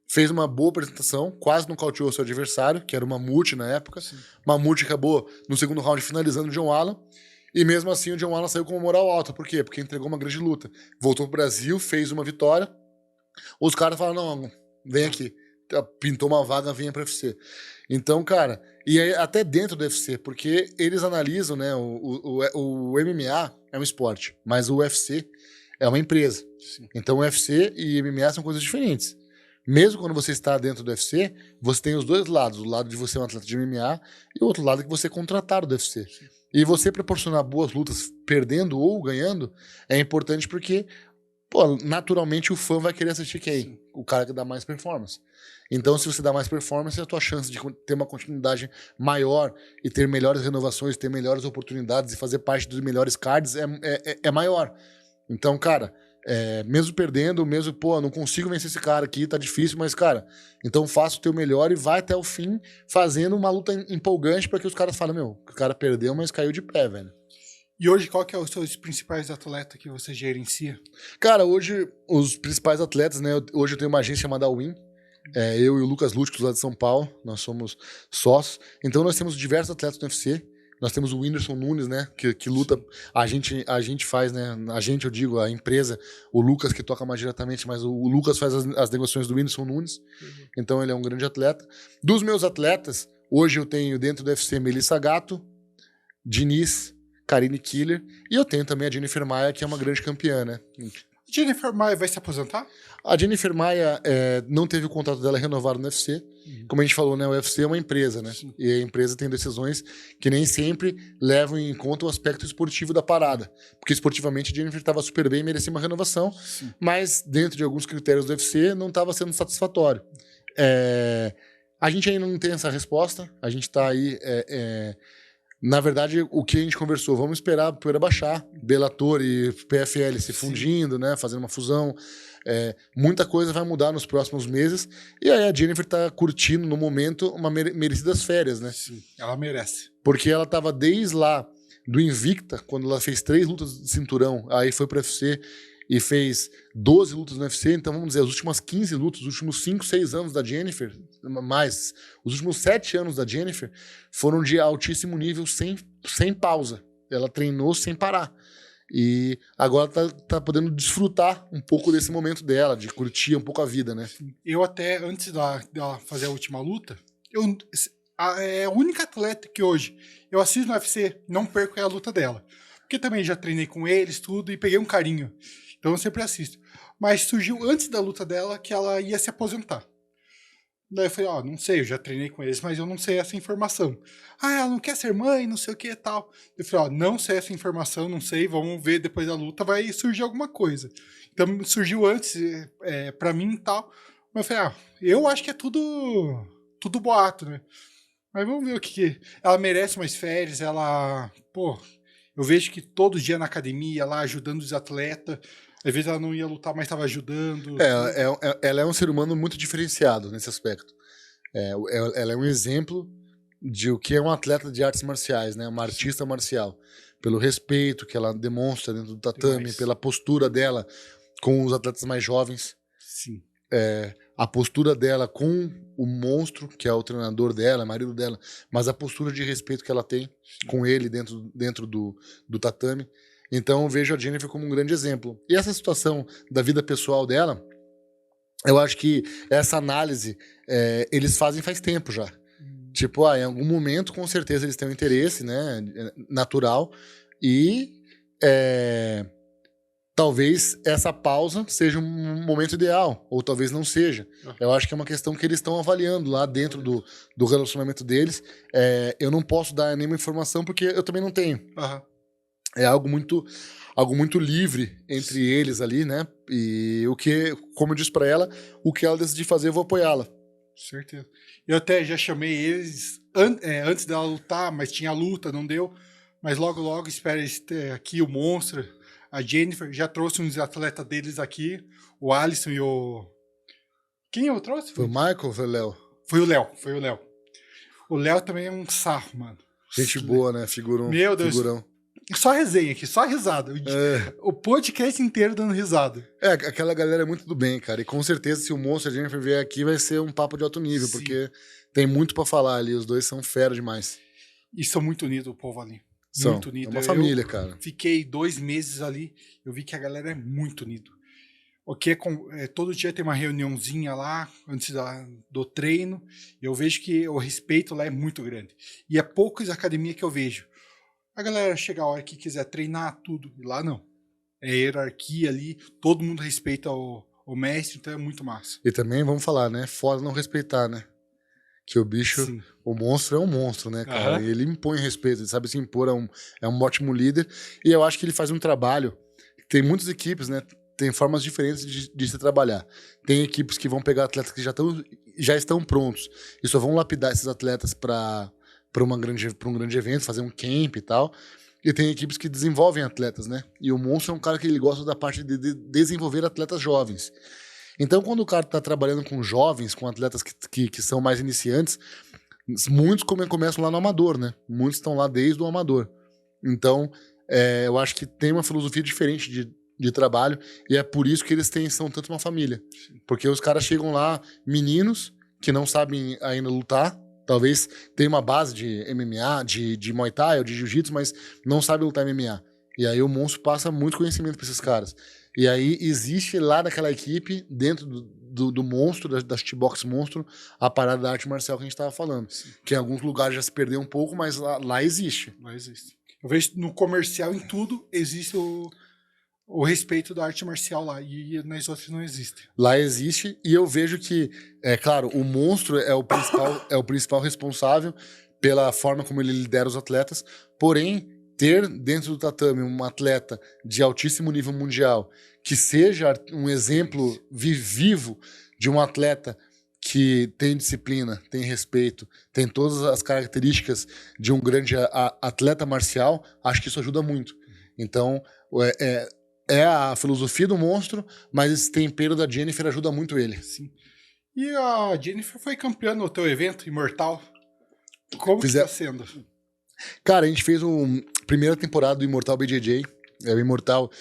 fez uma boa apresentação, quase nocauteou seu adversário, que era o Mamute na época. Sim. Mamute acabou no segundo round finalizando o John Allen, e mesmo assim o John Allen saiu com uma moral alta. Por quê? Porque entregou uma grande luta. Voltou pro Brasil, fez uma vitória, os caras falaram, não, vem aqui. Pintou uma vaga, venha pro UFC. Então, cara, e aí, até dentro do UFC, porque eles analisam, né, o MMA é um esporte, mas o UFC é uma empresa. Sim. Então, o UFC e MMA são coisas diferentes. Mesmo quando você está dentro do UFC, você tem os dois lados. O lado de você ser um atleta de MMA e o outro lado que você é contratado do UFC. Sim. E você proporcionar boas lutas, perdendo ou ganhando, é importante porque, pô, naturalmente o fã vai querer assistir quem? O cara que dá mais performance. Então, se você dá mais performance, a tua chance de ter uma continuidade maior e ter melhores renovações, ter melhores oportunidades e fazer parte dos melhores cards é maior. Então, cara, mesmo perdendo, pô, não consigo vencer esse cara aqui, tá difícil, mas, cara, então faça o teu melhor e vai até o fim fazendo uma luta empolgante para que os caras falem, o cara perdeu, mas caiu de pé, velho. E hoje, qual que é os seus principais atletas que você gerencia? Cara, hoje, os principais atletas, né, hoje eu tenho uma agência chamada Win. Eu e o Lucas Lúticos lá de São Paulo, nós somos sócios. Então nós temos diversos atletas no UFC. Nós temos o Whindersson Nunes, né, que luta, a gente faz, né, eu digo, a empresa, o Lucas que toca mais diretamente, mas o Lucas faz as negociações do Whindersson Nunes. Uhum. Então ele é um grande atleta. Dos meus atletas, hoje eu tenho dentro do UFC Melissa Gatto, Diniz, Karine Killer, e eu tenho também a Jennifer Maia, que é uma grande campeã, né. Jennifer Maia vai se aposentar? A Jennifer Maia não teve o contrato dela renovado no UFC. Uhum. Como a gente falou, né, o UFC é uma empresa, né? Sim. E a empresa tem decisões que nem sempre levam em conta o aspecto esportivo da parada. Porque esportivamente a Jennifer estava super bem e merecia uma renovação, sim, mas dentro de alguns critérios do UFC não estava sendo satisfatório. A gente ainda não tem essa resposta. A gente está aí... Na verdade, o que a gente conversou, vamos esperar a poeira baixar, Bellator e PFL se fundindo, né, fazendo uma fusão, muita coisa vai mudar nos próximos meses, e aí a Jennifer tá curtindo, no momento, uma merecidas férias, né? Sim, ela merece. Porque ela tava desde lá do Invicta, quando ela fez 3 lutas de cinturão, aí foi pro UFC e fez 12 lutas no UFC, então vamos dizer, as últimas 15 lutas, os últimos 5, 6 anos da Jennifer, mais, os últimos 7 anos da Jennifer foram de altíssimo nível, sem pausa. Ela treinou sem parar. E agora tá podendo desfrutar um pouco desse momento dela, de curtir um pouco a vida, né? Eu até, antes dela fazer a última luta, a única atleta que hoje eu assisto no UFC, não perco é a luta dela. Porque também já treinei com eles, tudo, e peguei um carinho. Então eu sempre assisto. Mas surgiu antes da luta dela que ela ia se aposentar. Daí eu falei, não sei, eu já treinei com eles, mas eu não sei essa informação. Ela não quer ser mãe, não sei o que e tal. Eu falei, não sei essa informação, não sei, vamos ver depois da luta, vai surgir alguma coisa. Então surgiu antes, pra mim e tal. Mas eu falei, eu acho que é tudo boato, né? Mas vamos ver o que ela merece mais férias, ela, eu vejo que todo dia na academia, lá ajudando os atletas. Às vezes ela não ia lutar, mas estava ajudando. Ela é um ser humano muito diferenciado nesse aspecto. Ela é um exemplo de o que é um atleta de artes marciais, né? Uma artista marcial. Pelo respeito que ela demonstra dentro do tatame, pela postura dela com os atletas mais jovens. Sim. a postura dela com o monstro, que é o treinador dela, marido dela, mas a postura de respeito que ela tem com ele dentro do tatame. Então eu vejo a Jennifer como um grande exemplo. E essa situação da vida pessoal dela, eu acho que essa análise eles fazem faz tempo já. Tipo, em algum momento, com certeza, eles têm um interesse, né, natural, e talvez essa pausa seja um momento ideal, ou talvez não seja. Eu acho que é uma questão que eles estão avaliando lá dentro do relacionamento deles. Eu não posso dar nenhuma informação porque eu também não tenho. Aham. É algo muito livre entre eles ali, né? E como eu disse pra ela, o que ela decidir fazer, eu vou apoiá-la. Certeza. Eu até já chamei eles antes dela lutar, mas tinha luta, não deu. Mas logo espera eles ter aqui o Monstro, a Jennifer. Já trouxe uns atletas deles aqui, o Alisson e o... Quem eu trouxe? Foi o Michael ou foi o Léo? Foi o Léo. O Léo também é um sarro, mano. Gente boa, né? Figurão. Meu Deus. Figurão. Só resenha aqui, só risada. O podcast inteiro dando risada. Aquela galera é muito do bem, cara. E com certeza, se o Monstro e a Jennifer vier aqui, vai ser um papo de alto nível, Sim. Porque tem muito pra falar ali. Os dois são fera demais. E são muito unidos, o povo ali. São. Muito unido. É uma família, cara. Fiquei 2 meses ali, eu vi que a galera é muito unida. Todo dia tem uma reuniãozinha lá, antes do treino, e eu vejo que o respeito lá é muito grande. E é poucas academias que eu vejo. A galera chega a hora que quiser treinar tudo, e lá não. É hierarquia ali, todo mundo respeita o mestre, então é muito massa. E também, vamos falar, né? Fora não respeitar, né? Que o bicho, Sim. o monstro é um monstro, né, cara? Aham. E ele impõe respeito, ele sabe se impor, é um ótimo líder. E eu acho que ele faz um trabalho. Tem muitas equipes, né? Tem formas diferentes de se trabalhar. Tem equipes que vão pegar atletas que já estão prontos e só vão lapidar esses atletas para um grande evento, fazer um camp e tal. E tem equipes que desenvolvem atletas, né? E o monstro é um cara que ele gosta da parte de desenvolver atletas jovens. Então, quando o cara tá trabalhando com jovens, com atletas que são mais iniciantes, muitos começam lá no amador, né? Muitos estão lá desde o amador. Então, eu acho que tem uma filosofia diferente de trabalho e é por isso que eles são tanto uma família. Porque os caras chegam lá, meninos que não sabem ainda lutar, talvez tenham uma base de MMA, de Muay Thai ou de Jiu-Jitsu, mas não sabem lutar MMA. E aí o monstro passa muito conhecimento para esses caras. E aí existe lá naquela equipe, dentro do monstro, da Shootbox Monstro, a parada da arte marcial que a gente estava falando. Sim. Que em alguns lugares já se perdeu um pouco, mas lá existe. Lá existe. Eu vejo no comercial, em tudo, existe o respeito da arte marcial lá, e nas outras não existe. Lá existe, e eu vejo que, claro, o monstro é o principal responsável pela forma como ele lidera os atletas, porém, ter dentro do tatame um atleta de altíssimo nível mundial que seja um exemplo vivo de um atleta que tem disciplina, tem respeito, tem todas as características de um grande atleta marcial, acho que isso ajuda muito. Então, é a filosofia do monstro, mas esse tempero da Jennifer ajuda muito ele. Sim. E a Jennifer foi campeã no teu evento, Imortal. Como que tá sendo? Cara, a gente fez a primeira temporada do Imortal BJJ. O Imortal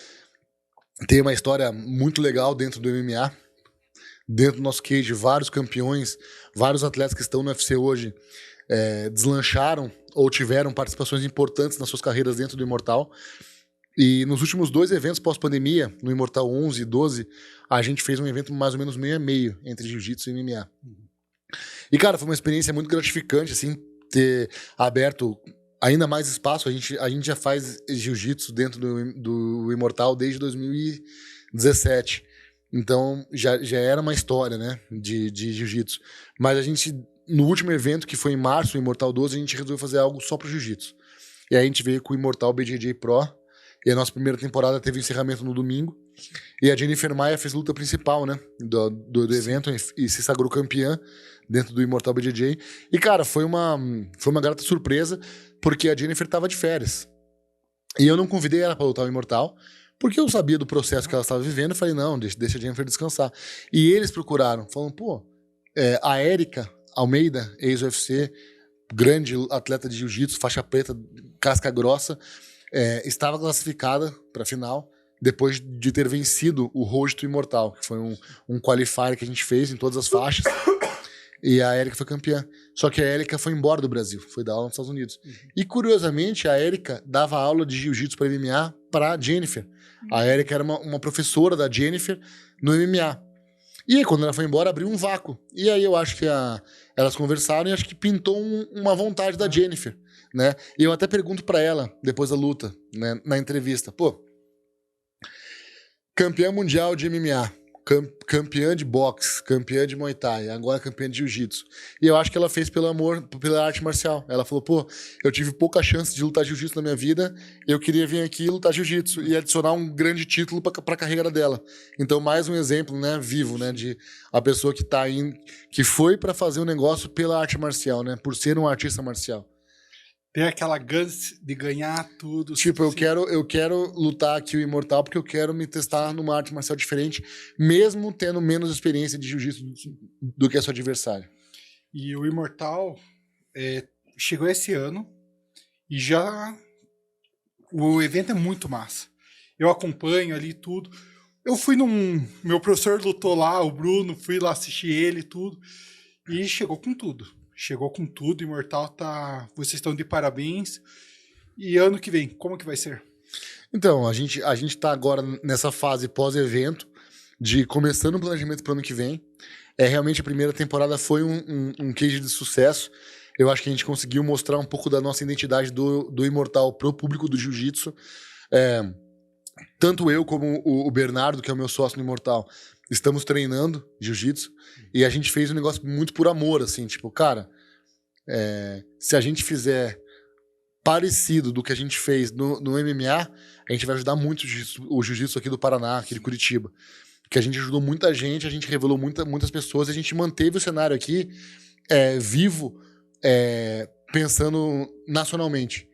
tem uma história muito legal dentro do MMA. Dentro do nosso cage, vários campeões, vários atletas que estão no UFC hoje deslancharam ou tiveram participações importantes nas suas carreiras dentro do Imortal. E nos últimos 2 eventos pós-pandemia, no Imortal 11 e 12, a gente fez um evento mais ou menos meio a meio entre Jiu-Jitsu e MMA. E, cara, foi uma experiência muito gratificante, assim, ter aberto ainda mais espaço. A gente já faz Jiu-Jitsu dentro do Imortal desde 2017. Então, já era uma história, né, de Jiu-Jitsu. Mas a gente, no último evento, que foi em março, o Imortal 12, a gente resolveu fazer algo só pro Jiu-Jitsu. E aí a gente veio com o Imortal BJJ Pro. E a nossa primeira temporada teve encerramento no domingo. E a Jennifer Maia fez luta principal, né? Do evento e se sagrou campeã dentro do Imortal BJJ. E, cara, foi uma grata surpresa, porque a Jennifer tava de férias. E eu não convidei ela pra lutar o Imortal, porque eu sabia do processo que ela estava vivendo. Eu falei, não, deixa a Jennifer descansar. E eles procuraram, falando, a Érica Almeida, ex-UFC, grande atleta de jiu-jitsu, faixa preta, casca grossa, estava classificada para a final, depois de ter vencido o Road to Imortal, que foi um qualifier que a gente fez em todas as faixas. E a Érica foi campeã. Só que a Érica foi embora do Brasil, foi dar aula nos Estados Unidos. E curiosamente, a Érica dava aula de jiu-jitsu para MMA para Jennifer. A Érica era uma professora da Jennifer no MMA. E aí, quando ela foi embora, abriu um vácuo. E aí eu acho que elas conversaram e acho que pintou uma vontade da Jennifer, né? E eu até pergunto pra ela, depois da luta, né, na entrevista, pô, campeã mundial de MMA, campeã de boxe, campeã de Muay Thai, agora campeã de Jiu-Jitsu. E eu acho que ela fez pelo amor pela arte marcial. Ela falou, pô, eu tive pouca chance de lutar Jiu-Jitsu na minha vida, eu queria vir aqui lutar Jiu-Jitsu e adicionar um grande título pra carreira dela. Então, mais um exemplo, né, vivo, né, de a pessoa que foi pra fazer um negócio pela arte marcial, né, por ser um artista marcial. Tem aquela guns de ganhar tudo. Tipo, eu quero lutar aqui o Imortal porque eu quero me testar numa arte marcial diferente, mesmo tendo menos experiência de jiu-jitsu do que a sua adversária. E o Imortal chegou esse ano e já o evento é muito massa. Eu acompanho ali tudo. Eu fui meu professor lutou lá, o Bruno, fui lá assistir ele e tudo. E chegou com tudo. Chegou com tudo, Imortal tá... Vocês estão de parabéns. E ano que vem, como que vai ser? Então, a gente tá agora nessa fase pós-evento, de começando o planejamento para o ano que vem. Realmente a primeira temporada foi um case de sucesso. Eu acho que a gente conseguiu mostrar um pouco da nossa identidade do Imortal pro público do Jiu-Jitsu. Tanto eu como o Bernardo, que é o meu sócio no Imortal, estamos treinando Jiu-Jitsu e a gente fez um negócio muito por amor, assim, tipo, cara, se a gente fizer parecido do que a gente fez no MMA, a gente vai ajudar muito o Jiu-Jitsu aqui do Paraná, aqui de Curitiba. Porque a gente ajudou muita gente, a gente revelou muitas pessoas, e a gente manteve o cenário aqui vivo, pensando nacionalmente.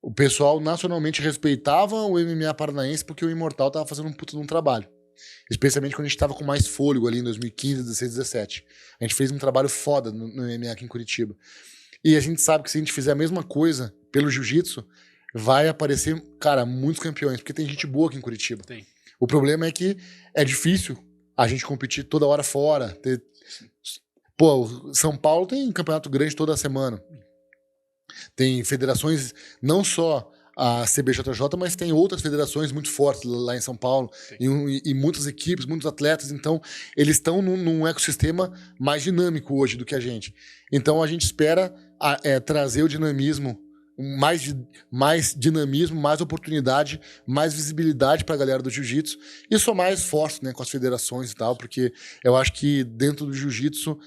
O pessoal nacionalmente respeitava o MMA paranaense porque o Imortal tava fazendo um puta de um trabalho. Especialmente quando a gente tava com mais fôlego ali em 2015, 16, 17. A gente fez um trabalho foda no MMA aqui em Curitiba. E a gente sabe que se a gente fizer a mesma coisa pelo jiu-jitsu, vai aparecer, cara, muitos campeões, porque tem gente boa aqui em Curitiba. Tem. O problema é que é difícil a gente competir toda hora fora. Pô, São Paulo tem campeonato grande toda semana. Tem federações, não só a CBJJ, mas tem outras federações muito fortes lá em São Paulo, e muitas equipes, muitos atletas. Então, eles estão num ecossistema mais dinâmico hoje do que a gente. Então, a gente espera trazer o dinamismo, mais dinamismo, mais oportunidade, mais visibilidade para a galera do jiu-jitsu e somar esforço, né, com as federações e tal, porque eu acho que dentro do jiu-jitsu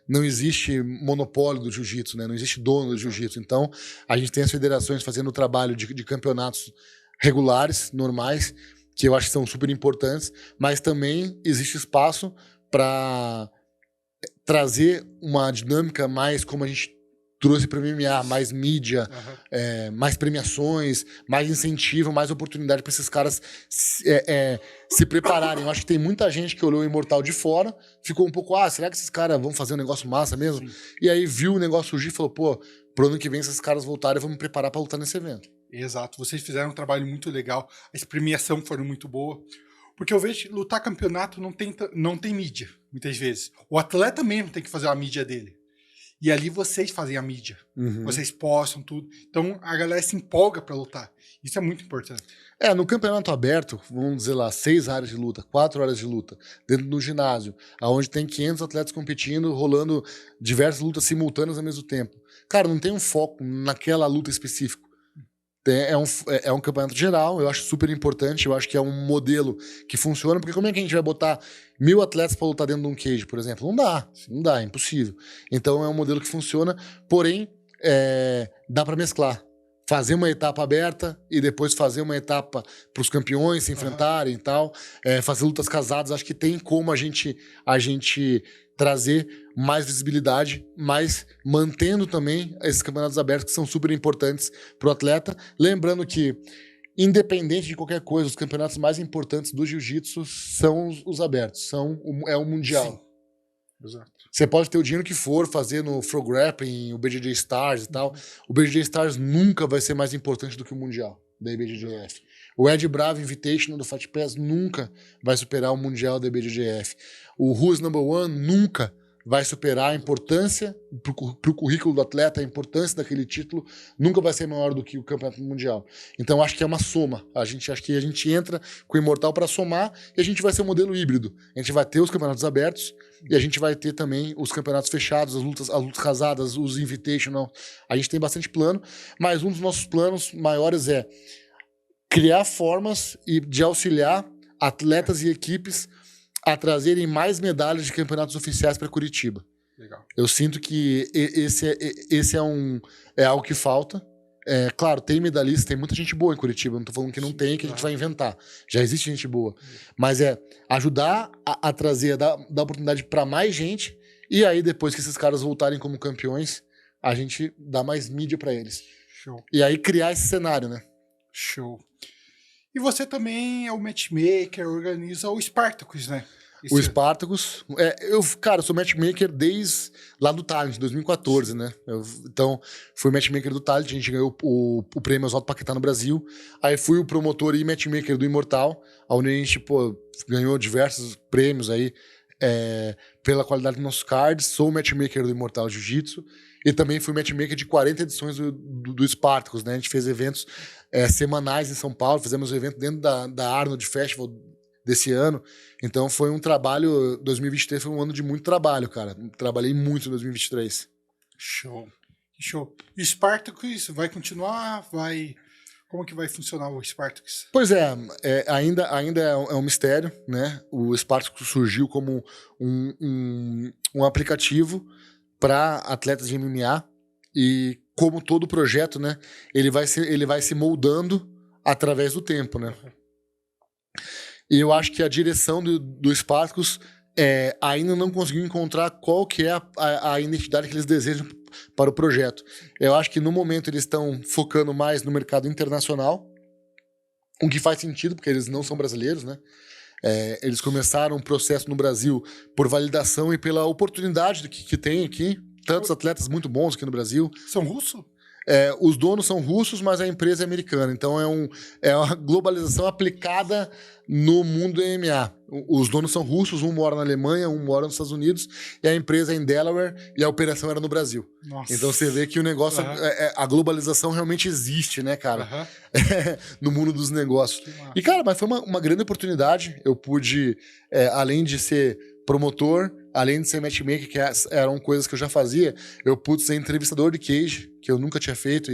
não existe monopólio do jiu-jitsu, né, não existe dono do jiu-jitsu. Então, a gente tem as federações fazendo o trabalho de campeonatos regulares, normais, que eu acho que são super importantes, mas também existe espaço para trazer uma dinâmica mais como a gente trouxe para o MMA, mais mídia, mais premiações, mais incentivo, mais oportunidade para esses caras se prepararem. Eu acho que tem muita gente que olhou o Imortal de fora, ficou um pouco, será que esses caras vão fazer um negócio massa mesmo? Sim. E aí viu o negócio surgir e falou, pô, pro ano que vem, se esses caras voltarem, eu vou me preparar para lutar nesse evento. Exato, vocês fizeram um trabalho muito legal, as premiações foram muito boas, porque eu vejo que lutar campeonato não tem mídia, muitas vezes. O atleta mesmo tem que fazer a mídia dele. E ali vocês fazem a mídia. Vocês postam tudo. Então a galera se empolga para lutar. Isso é muito importante. No campeonato aberto, vamos dizer lá, 6 áreas de luta, 4 áreas de luta, dentro do ginásio, onde tem 500 atletas competindo, rolando diversas lutas simultâneas ao mesmo tempo. Cara, não tem um foco naquela luta específica. É um campeonato geral, eu acho super importante, eu acho que é um modelo que funciona, porque como é que a gente vai botar 1000 atletas para lutar dentro de um cage, por exemplo? Não dá, é impossível. Então é um modelo que funciona, porém dá para mesclar. Fazer uma etapa aberta e depois fazer uma etapa para os campeões se enfrentarem e tal, fazer lutas casadas, acho que tem como a gente trazer mais visibilidade, mas mantendo também esses campeonatos abertos que são super importantes para o atleta. Lembrando que, independente de qualquer coisa, os campeonatos mais importantes do jiu-jitsu são os abertos, é o mundial. Sim. Exato. Você pode ter o dinheiro que for, fazer no Pro Grappling, o BJJ Stars e tal. O BJJ Stars nunca vai ser mais importante do que o mundial da IBJJF. O Ed Bravo Invitational do Fight Pass nunca vai superar o Mundial da IBJJF. O Who's Number One nunca vai superar a importância pro currículo do atleta, a importância daquele título nunca vai ser maior do que o Campeonato Mundial. Então acho que é uma soma. Acho que a gente entra com o Imortal para somar e a gente vai ser um modelo híbrido. A gente vai ter os campeonatos abertos e a gente vai ter também os campeonatos fechados, as lutas casadas, os invitational. A gente tem bastante plano, mas um dos nossos planos maiores é criar formas de auxiliar atletas e equipes a trazerem mais medalhas de campeonatos oficiais para Curitiba. Legal. Eu sinto que esse é algo que falta. Claro, tem medalhistas, tem muita gente boa em Curitiba. Não tô falando que não tem, que a gente vai inventar. Já existe gente boa. Mas ajudar a trazer, a dar oportunidade para mais gente. E aí, depois que esses caras voltarem como campeões, a gente dá mais mídia para eles. Show. E aí criar esse cenário, né? Show. E você também é o matchmaker, organiza o Spartacus, né? O Spartacus, eu sou matchmaker desde lá do Talent, 2014, né? Então, fui matchmaker do Talent, a gente ganhou o prêmio Oswaldo Paquetá no Brasil. Aí fui o promotor e matchmaker do Imortal, onde a gente ganhou diversos prêmios aí pela qualidade dos nossos cards. Sou o matchmaker do Imortal Jiu-Jitsu e também fui matchmaker de 40 edições do Spartacus, né? A gente fez eventos semanais em São Paulo, fizemos um evento dentro da Arnold Festival desse ano. Então foi um trabalho, 2023 foi um ano de muito trabalho, cara. Trabalhei muito em 2023. Show. E Spartacus vai continuar? Como que vai funcionar o Spartacus? Pois ainda é um mistério, né? O Spartacus surgiu como um aplicativo para atletas de MMA e como todo projeto, né? Ele vai se moldando através do tempo, né? E eu acho que a direção do Spartacus ainda não conseguiu encontrar qual que é a identidade que eles desejam para o projeto. Eu acho que no momento eles estão focando mais no mercado internacional, o que faz sentido, porque eles não são brasileiros, né? Eles começaram um processo no Brasil por validação e pela oportunidade que tem aqui. Tantos atletas muito bons aqui no Brasil. São russos? Os donos são russos, mas a empresa é americana. Então é uma globalização aplicada no mundo do MMA. Os donos são russos, um mora na Alemanha, um mora nos Estados Unidos, e a empresa é em Delaware e a operação era no Brasil. Nossa. Então você vê que o negócio, a globalização realmente existe, né, cara? No mundo dos negócios. E, cara, mas foi uma grande oportunidade. Eu pude, além de ser promotor, além de ser matchmaker, que eram coisas que eu já fazia, eu pude ser entrevistador de cage, que eu nunca tinha feito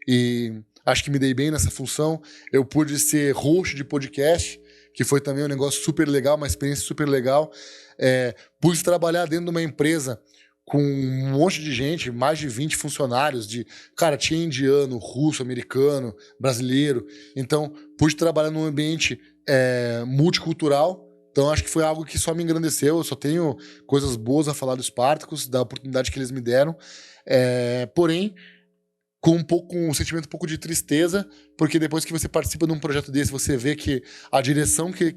e acho que me dei bem nessa função. Eu pude ser host de podcast, que foi também um negócio super legal, uma experiência super legal. Pude trabalhar dentro de uma empresa com um monte de gente, mais de 20 funcionários, tinha indiano, russo, americano, brasileiro. Então, pude trabalhar num ambiente multicultural. Então, acho que foi algo que só me engrandeceu. Eu só tenho coisas boas a falar do Spartacus, da oportunidade que eles me deram. Porém, com um sentimento um pouco de tristeza, porque depois que você participa de um projeto desse, você vê que a direção que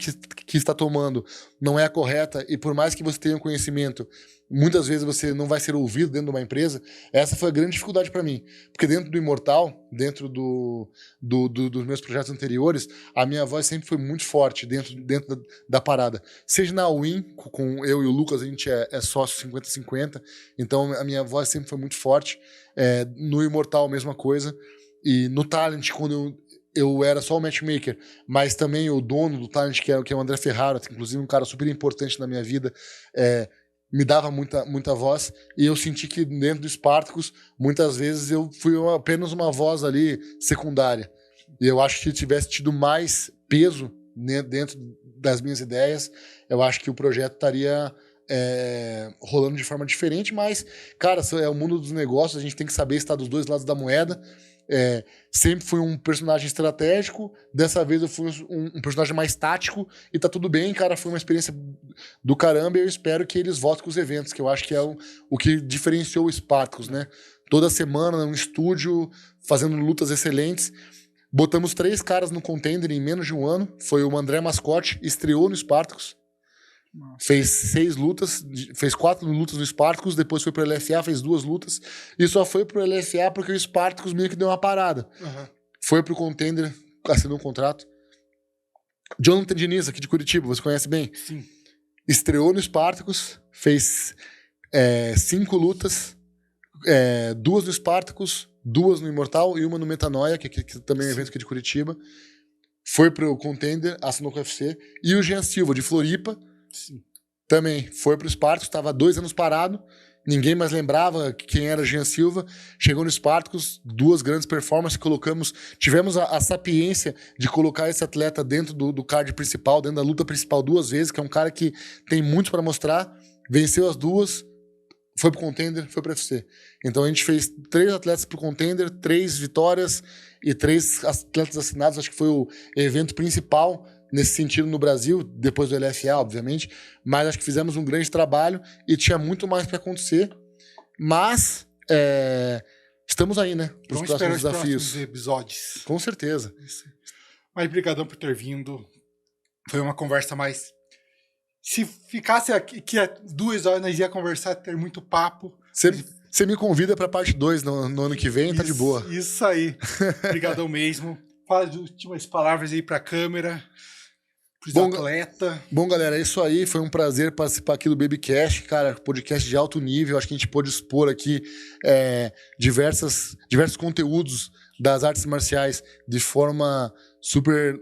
está tomando não é a correta, e por mais que você tenha um conhecimento, muitas vezes você não vai ser ouvido dentro de uma empresa. Essa foi a grande dificuldade para mim, porque dentro do Imortal, dentro dos meus projetos anteriores, a minha voz sempre foi muito forte dentro da parada. Seja na Win, com eu e o Lucas, a gente é sócio 50-50, então a minha voz sempre foi muito forte. No Imortal, a mesma coisa. E no Talent, quando eu era só o matchmaker, mas também o dono do Talent, que é o André Ferrara, inclusive um cara super importante na minha vida, me dava muita voz, e eu senti que dentro do Spartacus, muitas vezes eu fui apenas uma voz ali secundária. E eu acho que se tivesse tido mais peso dentro das minhas ideias, eu acho que o projeto estaria rolando de forma diferente, mas, cara, é o mundo dos negócios, a gente tem que saber estar dos dois lados da moeda. Sempre fui um personagem estratégico, dessa vez eu fui um personagem mais tático, e tá tudo bem, cara, foi uma experiência do caramba, e eu espero que eles voltem com os eventos, que eu acho que é o que diferenciou o Spartacus, né? Toda semana, num estúdio, fazendo lutas excelentes. Botamos 3 caras no Contender em menos de um ano, foi o André Mascote, estreou no Spartacus, fez 6 lutas, fez 4 lutas no Spartacus, depois foi pro LFA, fez 2 lutas, e só foi pro LFA porque o Spartacus meio que deu uma parada. Foi pro Contender, assinou um contrato, Jonathan Diniz, aqui de Curitiba, você conhece bem? Sim. Estreou no Spartacus, fez 5 lutas, 2 no Spartacus, 2 no Imortal e 1 no Metanoia, que também é um evento aqui de Curitiba. Foi pro Contender, assinou com o UFC. E o Jean Silva, de Floripa, Sim. também foi pro Spartacus, estava 2 anos parado, ninguém mais lembrava quem era Jean Silva. Chegou no Spartacus, 2 grandes performances, tivemos a sapiência de colocar esse atleta dentro do card principal, dentro da luta principal 2 vezes, que é um cara que tem muito para mostrar, venceu as 2, foi pro Contender, foi pro UFC. Então a gente fez 3 atletas pro Contender, 3 vitórias e 3 atletas assinados. Acho que foi o evento principal nesse sentido no Brasil, depois do LFA, obviamente. Mas acho que fizemos um grande trabalho e tinha muito mais para acontecer. Mas estamos aí, né? Para os próximos desafios. Próximos episódios. Com certeza. Isso. Mas brigadão por ter vindo. Foi uma conversa mais... Se ficasse aqui 2 horas, nós ia conversar, ter muito papo. Você me convida para parte 2 no ano que vem, tá de boa. Isso aí. Obrigadão mesmo. Fala as últimas palavras aí para a câmera, pros atletas. Bom, galera, é isso aí. Foi um prazer participar aqui do BabyCast. Cara, podcast de alto nível. Acho que a gente pôde expor aqui diversos conteúdos das artes marciais de forma super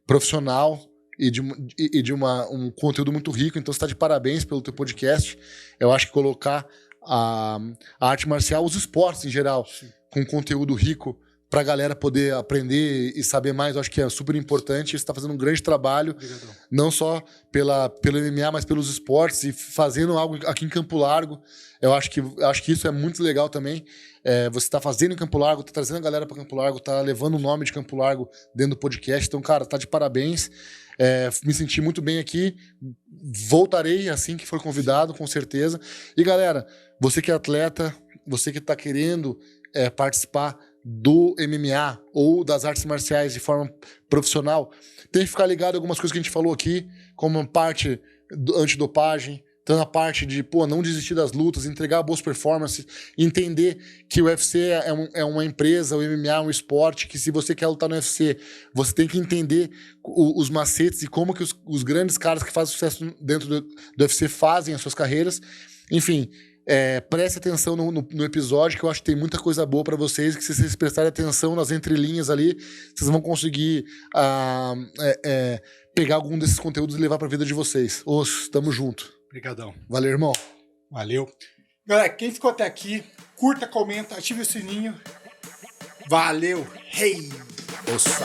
profissional. E de um conteúdo muito rico. Então você está de parabéns pelo teu podcast. Eu acho que colocar a arte marcial, os esportes em geral, com conteúdo rico para a galera poder aprender e saber mais, eu acho que é super importante. Você está fazendo um grande trabalho. Obrigadão. Não só pelo MMA, mas pelos esportes e fazendo algo aqui em Campo Largo. Eu acho que isso é muito legal também. Você está fazendo em Campo Largo, está trazendo a galera para Campo Largo, está levando o nome de Campo Largo dentro do podcast. Então, cara, tá de parabéns. Me senti muito bem aqui. Voltarei assim que for convidado, com certeza. E, galera, você que é atleta, você que está querendo participar do MMA ou das artes marciais de forma profissional, tem que ficar ligado a algumas coisas que a gente falou aqui, como parte antidopagem, então a parte de não desistir das lutas, entregar boas performances, entender que o UFC é uma empresa, o MMA é um esporte, que se você quer lutar no UFC, você tem que entender os macetes e como que os grandes caras que fazem sucesso dentro do UFC fazem as suas carreiras. Enfim, preste atenção no episódio, que eu acho que tem muita coisa boa pra vocês, que se vocês prestarem atenção nas entrelinhas ali, vocês vão conseguir pegar algum desses conteúdos e levar pra vida de vocês. Tamo junto. Obrigadão. Valeu, irmão. Valeu. Galera, quem ficou até aqui, curta, comenta, ative o sininho. Valeu. Hey! Ossa.